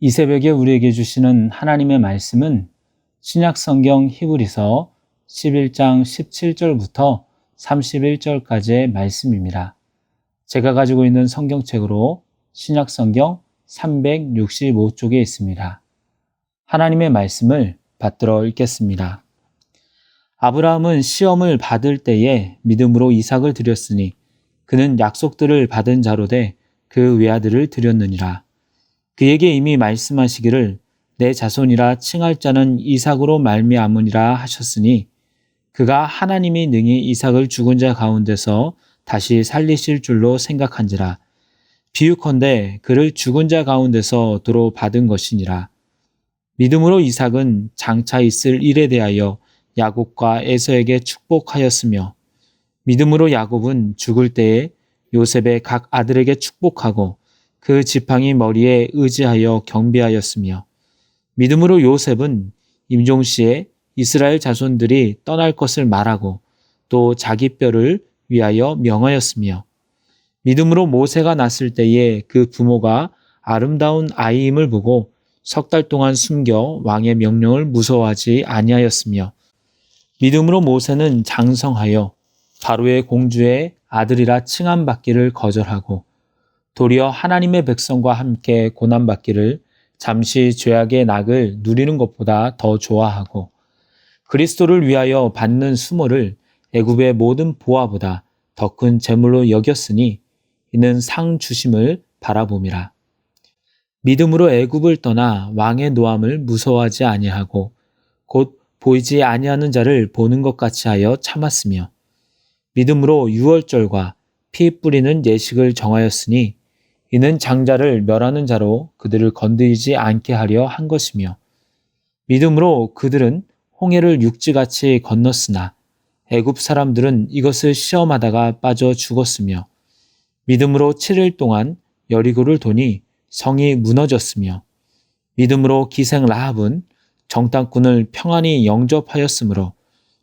이 새벽에 우리에게 주시는 하나님의 말씀은 신약성경 히브리서 11장 17절부터 31절까지의 말씀입니다. 제가 가지고 있는 성경책으로 신약성경 365쪽에 있습니다. 하나님의 말씀을 받들어 읽겠습니다. 아브라함은 시험을 받을 때에 믿음으로 이삭을 드렸으니 그는 약속들을 받은 자로 돼 그 외아들을 드렸느니라. 그에게 이미 말씀하시기를 내 자손이라 칭할 자는 이삭으로 말미암으니라 하셨으니 그가 하나님이 능히 이삭을 죽은 자 가운데서 다시 살리실 줄로 생각한지라. 비유컨대 그를 죽은 자 가운데서 도로 받은 것이니라. 믿음으로 이삭은 장차 있을 일에 대하여 야곱과 에서에게 축복하였으며 믿음으로 야곱은 죽을 때에 요셉의 각 아들에게 축복하고 그 지팡이 머리에 의지하여 경배하였으며 믿음으로 요셉은 임종시에 이스라엘 자손들이 떠날 것을 말하고 또 자기 뼈를 위하여 명하였으며 믿음으로 모세가 났을 때에 그 부모가 아름다운 아이임을 보고 석 달 동안 숨겨 왕의 명령을 무서워하지 아니하였으며 믿음으로 모세는 장성하여 바로의 공주의 아들이라 칭함받기를 거절하고 도리어 하나님의 백성과 함께 고난받기를 잠시 죄악의 낙을 누리는 것보다 더 좋아하고 그리스도를 위하여 받는 수모를 애굽의 모든 보화보다 더 큰 재물로 여겼으니 이는 상 주심을 바라봄이라. 믿음으로 애굽을 떠나 왕의 노함을 무서워하지 아니하고 곧 보이지 아니하는 자를 보는 것 같이 하여 참았으며 믿음으로 유월절과 피 뿌리는 예식을 정하였으니 이는 장자를 멸하는 자로 그들을 건드리지 않게 하려 한 것이며 믿음으로 그들은 홍해를 육지같이 건넜으나 애굽 사람들은 이것을 시험하다가 빠져 죽었으며 믿음으로 7일 동안 여리고를 도니 성이 무너졌으며 믿음으로 기생 라합은 정탐꾼을 평안히 영접하였으므로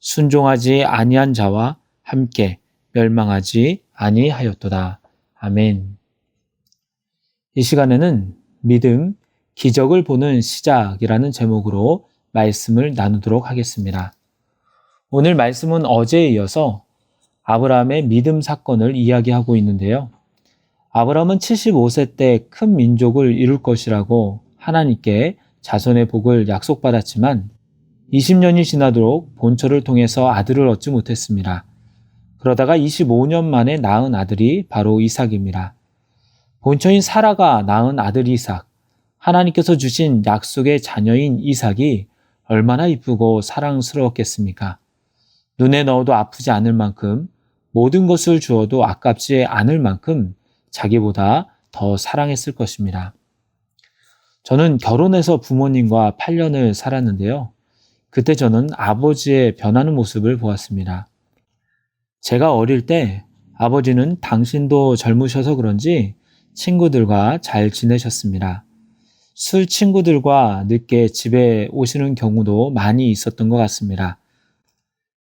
순종하지 아니한 자와 함께 멸망하지 아니하였도다. 아멘. 이 시간에는 믿음, 기적을 보는 시작이라는 제목으로 말씀을 나누도록 하겠습니다. 오늘 말씀은 어제에 이어서 아브라함의 믿음 사건을 이야기하고 있는데요. 아브라함은 75세 때 큰 민족을 이룰 것이라고 하나님께 자손의 복을 약속받았지만 20년이 지나도록 본처를 통해서 아들을 얻지 못했습니다. 그러다가 25년 만에 낳은 아들이 바로 이삭입니다. 본처인 사라가 낳은 아들 이삭, 하나님께서 주신 약속의 자녀인 이삭이 얼마나 이쁘고 사랑스러웠겠습니까? 눈에 넣어도 아프지 않을 만큼 모든 것을 주어도 아깝지 않을 만큼 자기보다 더 사랑했을 것입니다. 저는 결혼해서 부모님과 8년을 살았는데요. 그때 저는 아버지의 변하는 모습을 보았습니다. 제가 어릴 때 아버지는 당신도 젊으셔서 그런지 친구들과 잘 지내셨습니다. 술 친구들과 늦게 집에 오시는 경우도 많이 있었던 것 같습니다.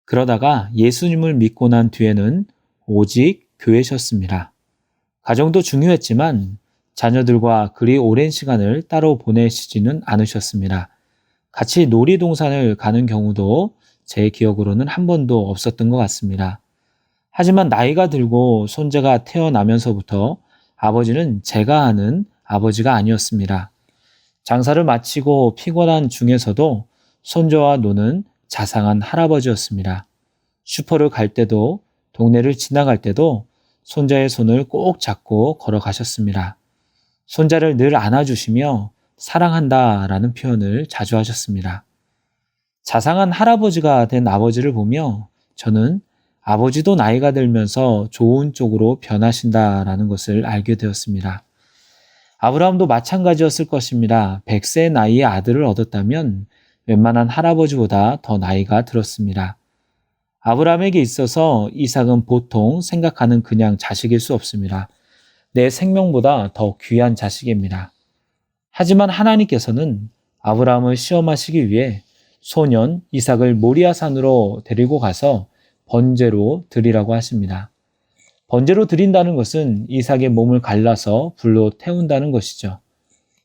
그러다가 예수님을 믿고 난 뒤에는 오직 교회셨습니다. 가정도 중요했지만 자녀들과 그리 오랜 시간을 따로 보내시지는 않으셨습니다. 같이 놀이동산을 가는 경우도 제 기억으로는 한 번도 없었던 것 같습니다. 하지만 나이가 들고 손자가 태어나면서부터 아버지는 제가 아는 아버지가 아니었습니다. 장사를 마치고 피곤한 중에서도 손자와 노는 자상한 할아버지였습니다. 슈퍼를 갈 때도 동네를 지나갈 때도 손자의 손을 꼭 잡고 걸어가셨습니다. 손자를 늘 안아주시며 사랑한다라는 표현을 자주 하셨습니다. 자상한 할아버지가 된 아버지를 보며 저는 아버지도 나이가 들면서 좋은 쪽으로 변하신다라는 것을 알게 되었습니다. 아브라함도 마찬가지였을 것입니다. 100세 나이에 아들을 얻었다면 웬만한 할아버지보다 더 나이가 들었습니다. 아브라함에게 있어서 이삭은 보통 생각하는 그냥 자식일 수 없습니다. 내 생명보다 더 귀한 자식입니다. 하지만 하나님께서는 아브라함을 시험하시기 위해 소년 이삭을 모리아산으로 데리고 가서 번제로 드리라고 하십니다. 번제로 드린다는 것은 이삭의 몸을 갈라서 불로 태운다는 것이죠.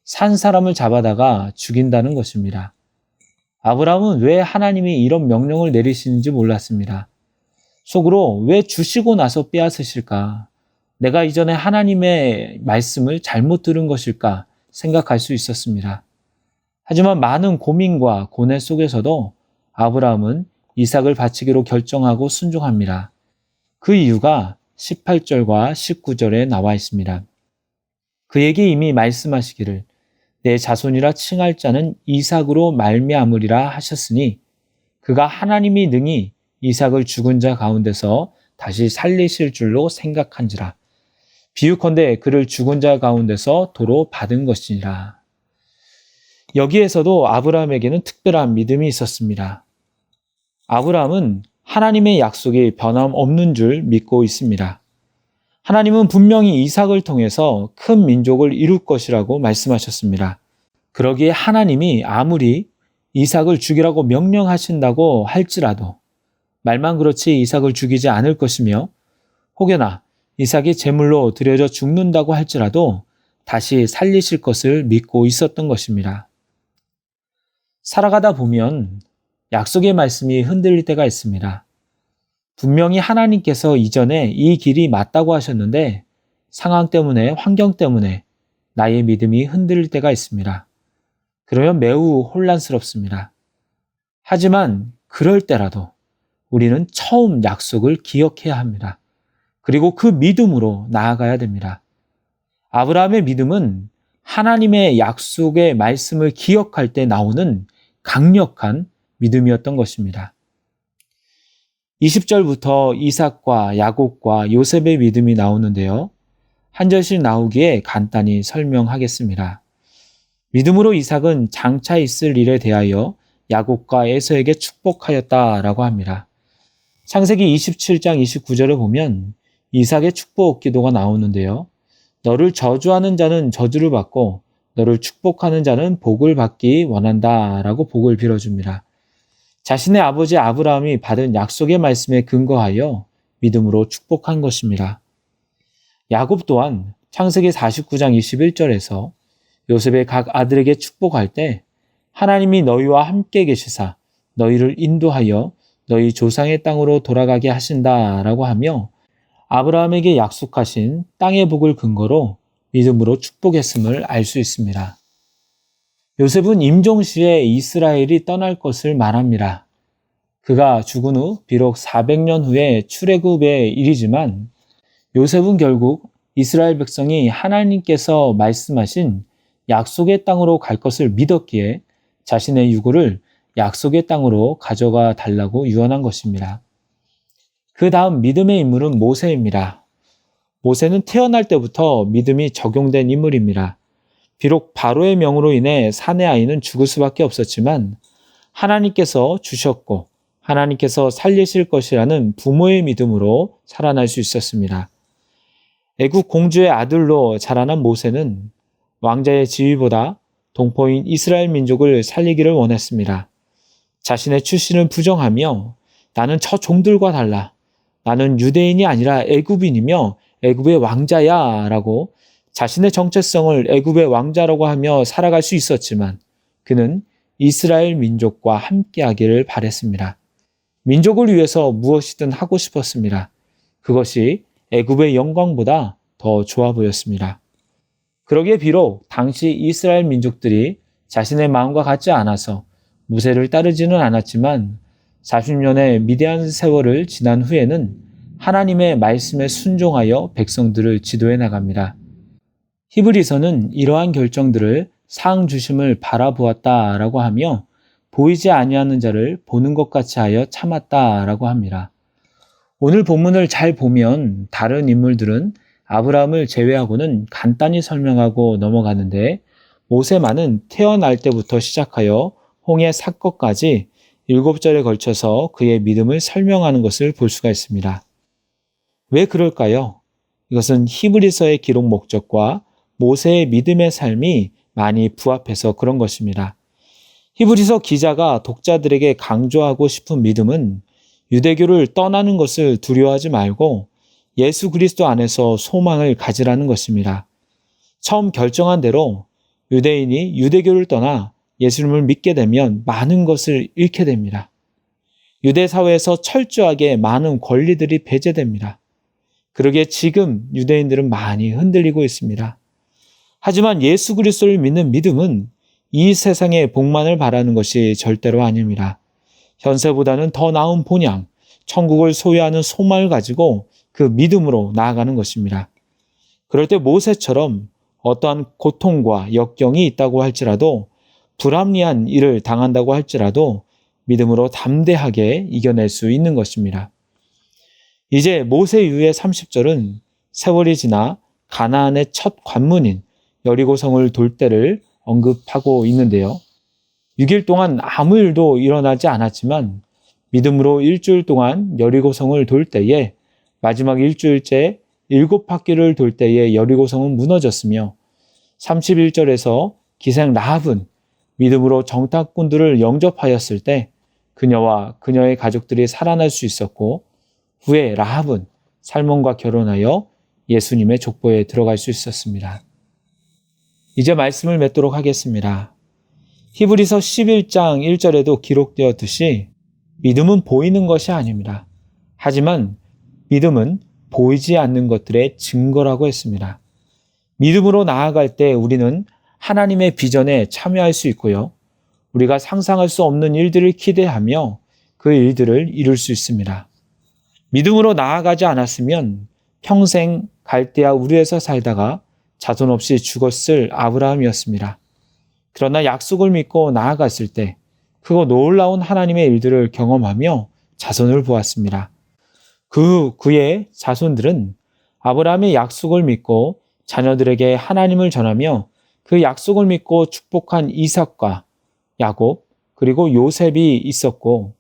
산 사람을 잡아다가 죽인다는 것입니다. 아브라함은 왜 하나님이 이런 명령을 내리시는지 몰랐습니다. 속으로 왜 주시고 나서 빼앗으실까? 내가 이전에 하나님의 말씀을 잘못 들은 것일까 생각할 수 있었습니다. 하지만 많은 고민과 고뇌 속에서도 아브라함은 이삭을 바치기로 결정하고 순종합니다. 그 이유가 18절과 19절에 나와 있습니다. 그에게 이미 말씀하시기를 내 자손이라 칭할 자는 이삭으로 말미암으리라 하셨으니 그가 하나님이 능히 이삭을 죽은 자 가운데서 다시 살리실 줄로 생각한지라. 비유컨대 그를 죽은 자 가운데서 도로 받은 것이니라. 여기에서도 아브라함에게는 특별한 믿음이 있었습니다. 아브라함은 하나님의 약속이 변함없는 줄 믿고 있습니다. 하나님은 분명히 이삭을 통해서 큰 민족을 이룰 것이라고 말씀하셨습니다. 그러기에 하나님이 아무리 이삭을 죽이라고 명령하신다고 할지라도 말만 그렇지 이삭을 죽이지 않을 것이며 혹여나 이삭이 제물로 드려져 죽는다고 할지라도 다시 살리실 것을 믿고 있었던 것입니다. 살아가다 보면 약속의 말씀이 흔들릴 때가 있습니다. 분명히 하나님께서 이전에 이 길이 맞다고 하셨는데 상황 때문에, 환경 때문에 나의 믿음이 흔들릴 때가 있습니다. 그러면 매우 혼란스럽습니다. 하지만 그럴 때라도 우리는 처음 약속을 기억해야 합니다. 그리고 그 믿음으로 나아가야 됩니다. 아브라함의 믿음은 하나님의 약속의 말씀을 기억할 때 나오는 강력한 믿음이었던 것입니다. 20절부터 이삭과 야곱과 요셉의 믿음이 나오는데요. 한 절씩 나오기에 간단히 설명하겠습니다. 믿음으로 이삭은 장차 있을 일에 대하여 야곱과 에서에게 축복하였다라고 합니다. 창세기 27장 29절을 보면 이삭의 축복 기도가 나오는데요. 너를 저주하는 자는 저주를 받고 너를 축복하는 자는 복을 받기 원한다라고 복을 빌어줍니다. 자신의 아버지 아브라함이 받은 약속의 말씀에 근거하여 믿음으로 축복한 것입니다. 야곱 또한 창세기 49장 21절에서 요셉의 각 아들에게 축복할 때 하나님이 너희와 함께 계시사 너희를 인도하여 너희 조상의 땅으로 돌아가게 하신다라고 하며 아브라함에게 약속하신 땅의 복을 근거로 믿음으로 축복했음을 알 수 있습니다. 요셉은 임종시에 이스라엘이 떠날 것을 말합니다. 그가 죽은 후 비록 400년 후에 출애굽의 일이지만 요셉은 결국 이스라엘 백성이 하나님께서 말씀하신 약속의 땅으로 갈 것을 믿었기에 자신의 유고를 약속의 땅으로 가져가 달라고 유언한 것입니다. 그 다음 믿음의 인물은 모세입니다. 모세는 태어날 때부터 믿음이 적용된 인물입니다. 비록 바로의 명으로 인해 사내 아이는 죽을 수밖에 없었지만 하나님께서 주셨고 하나님께서 살리실 것이라는 부모의 믿음으로 살아날 수 있었습니다. 애국 공주의 아들로 자라난 모세는 왕자의 지위보다 동포인 이스라엘 민족을 살리기를 원했습니다. 자신의 출신을 부정하며 나는 저 종들과 달라. 나는 유대인이 아니라 애굽인이며 애굽의 왕자야 라고 자신의 정체성을 애굽의 왕자라고 하며 살아갈 수 있었지만 그는 이스라엘 민족과 함께하기를 바랬습니다. 민족을 위해서 무엇이든 하고 싶었습니다. 그것이 애굽의 영광보다 더 좋아 보였습니다. 그러기에 비록 당시 이스라엘 민족들이 자신의 마음과 같지 않아서 모세를 따르지는 않았지만 40년의 미대한 세월을 지난 후에는 하나님의 말씀에 순종하여 백성들을 지도해 나갑니다. 히브리서는 이러한 결정들을 상 주심을 바라보았다라고 하며 보이지 아니하는 자를 보는 것 같이 하여 참았다라고 합니다. 오늘 본문을 잘 보면 다른 인물들은 아브라함을 제외하고는 간단히 설명하고 넘어가는데 모세만은 태어날 때부터 시작하여 홍해 사건까지 7절에 걸쳐서 그의 믿음을 설명하는 것을 볼 수가 있습니다. 왜 그럴까요? 이것은 히브리서의 기록 목적과 모세의 믿음의 삶이 많이 부합해서 그런 것입니다. 히브리서 기자가 독자들에게 강조하고 싶은 믿음은 유대교를 떠나는 것을 두려워하지 말고 예수 그리스도 안에서 소망을 가지라는 것입니다. 처음 결정한 대로 유대인이 유대교를 떠나 예수님을 믿게 되면 많은 것을 잃게 됩니다. 유대 사회에서 철저하게 많은 권리들이 배제됩니다. 그러기에 지금 유대인들은 많이 흔들리고 있습니다. 하지만 예수 그리스도를 믿는 믿음은 이 세상의 복만을 바라는 것이 절대로 아닙니다. 현세보다는 더 나은 본향, 천국을 소유하는 소망을 가지고 그 믿음으로 나아가는 것입니다. 그럴 때 모세처럼 어떠한 고통과 역경이 있다고 할지라도, 불합리한 일을 당한다고 할지라도 믿음으로 담대하게 이겨낼 수 있는 것입니다. 이제 모세 이후의 30절은 세월이 지나 가나안의 첫 관문인 여리고성을 돌 때를 언급하고 있는데요. 6일 동안 아무 일도 일어나지 않았지만 믿음으로 일주일 동안 여리고성을 돌 때에, 마지막 일주일째 7바퀴를 돌 때에 여리고성은 무너졌으며, 31절에서 기생 라합은 믿음으로 정탐꾼들을 영접하였을 때 그녀와 그녀의 가족들이 살아날 수 있었고, 후에 라합은 살몬과 결혼하여 예수님의 족보에 들어갈 수 있었습니다. 이제 말씀을 맺도록 하겠습니다. 히브리서 11장 1절에도 기록되었듯이 믿음은 보이는 것이 아닙니다. 하지만 믿음은 보이지 않는 것들의 증거라고 했습니다. 믿음으로 나아갈 때 우리는 하나님의 비전에 참여할 수 있고요. 우리가 상상할 수 없는 일들을 기대하며 그 일들을 이룰 수 있습니다. 믿음으로 나아가지 않았으면 평생 갈대아 우르에서 살다가 자손 없이 죽었을 아브라함이었습니다. 그러나 약속을 믿고 나아갔을 때 크고 놀라운 하나님의 일들을 경험하며 자손을 보았습니다. 그의 자손들은 아브라함의 약속을 믿고 자녀들에게 하나님을 전하며 그 약속을 믿고 축복한 이삭과 야곱, 그리고 요셉이 있었고,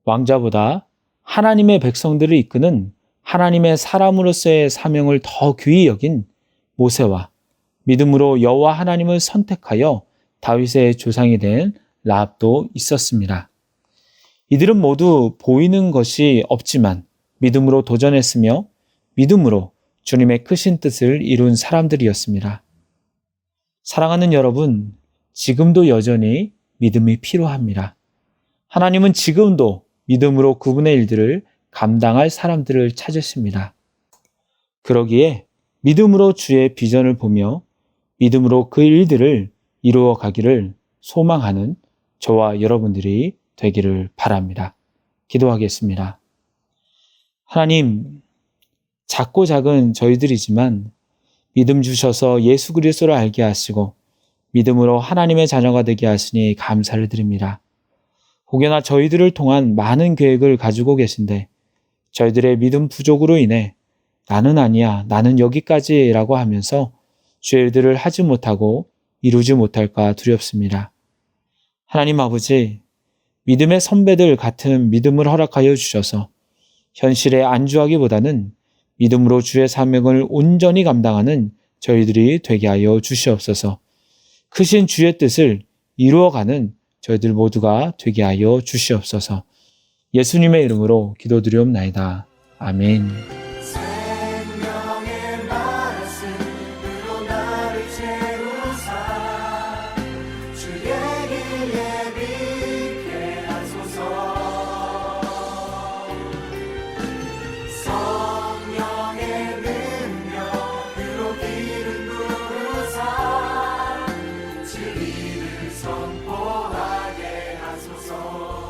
왕자보다 하나님의 백성들을 이끄는 하나님의 사람으로서의 사명을 더 귀히 여긴 모세와 믿음으로 여호와 하나님을 선택하여 다윗의 조상이 된 라합도 있었습니다. 이들은 모두 보이는 것이 없지만 믿음으로 도전했으며 믿음으로 주님의 크신 뜻을 이룬 사람들이었습니다. 사랑하는 여러분, 지금도 여전히 믿음이 필요합니다. 하나님은 지금도 믿음으로 그분의 일들을 감당할 사람들을 찾으십니다. 그러기에 믿음으로 주의 비전을 보며 믿음으로 그 일들을 이루어 가기를 소망하는 저와 여러분들이 되기를 바랍니다. 기도하겠습니다. 하나님, 작고 작은 저희들이지만 믿음 주셔서 예수 그리스도를 알게 하시고 믿음으로 하나님의 자녀가 되게 하시니 감사를 드립니다. 혹여나 저희들을 통한 많은 계획을 가지고 계신데 저희들의 믿음 부족으로 인해 나는 아니야, 나는 여기까지라고 하면서 주의 일들을 하지 못하고 이루지 못할까 두렵습니다. 하나님 아버지, 믿음의 선배들 같은 믿음을 허락하여 주셔서 현실에 안주하기보다는 믿음으로 주의 사명을 온전히 감당하는 저희들이 되게 하여 주시옵소서. 크신 주의 뜻을 이루어가는 저희들 모두가 되게 하여 주시옵소서. 예수님의 이름으로 기도드리옵나이다. 아멘. 생명의 말씀으로 나를 채우사 주의 길에 빛게 하소서. 성령의 능력으로 길을 부으사 진리를 선포하게 하소서.